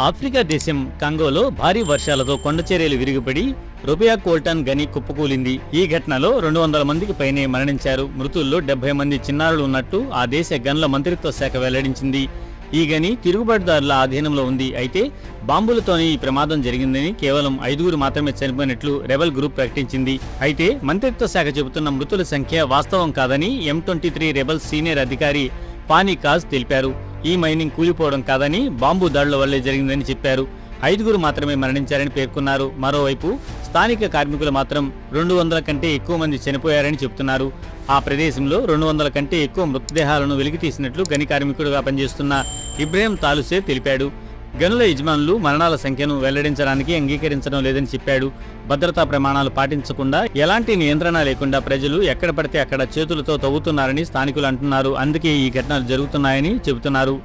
Africa దేశం కాంగోలో భారీ వర్షాలతో కొండచర్యలు విరిగిపడి రూపియా కోల్టన్ గని కుప్పకూలింది. ఈ ఘటనలో 200 మందికి పైనే మరణించారు. మృతుల్లో 70 మంది చిన్నారులు ఉన్నట్టు ఆ దేశ గనుల మంత్రిత్వ శాఖ వెల్లడించింది. ఈ గని తిరుగుబాటుదారుల ఆధీనంలో ఉంది. అయితే బాంబులతోనే ఈ ప్రమాదం జరిగిందని, కేవలం 5గురు మాత్రమే చనిపోయినట్లు రెబెల్ గ్రూప్ ప్రకటించింది. అయితే మంత్రిత్వ శాఖ చెబుతున్న మృతుల సంఖ్య వాస్తవం కాదని M23 రెబెల్ సీనియర్ అధికారి పానీ కాజ్ తెలిపారు. ఈ మైనింగ్ కూలిపోవడం కాదని, బాంబు దాడుల వల్లే జరిగిందని చెప్పారు. 5గురు మాత్రమే మరణించారని పేర్కొన్నారు. మరోవైపు స్థానిక కార్మికులు మాత్రం 200 కంటే ఎక్కువ మంది చనిపోయారని చెబుతున్నారు. ఆ ప్రదేశంలో 200 కంటే ఎక్కువ మృతదేహాలను వెలికితీసినట్లు గని కార్మికుడుగా పనిచేస్తున్న ఇబ్రహీం తాలుసే తెలిపాడు. గనుల యజమానులు మరణాల సంఖ్యను వెల్లడించడానికి అంగీకరించడం లేదని చెప్పాడు. భద్రతా ప్రమాణాలు పాటించకుండా, ఎలాంటి నియంత్రణ లేకుండా ప్రజలు ఎక్కడ పడితే అక్కడ చేతులతో తవ్వుతున్నారని స్థానికులు అంటున్నారు. అందుకే ఈ ఘటనలు జరుగుతున్నాయని చెబుతున్నారు.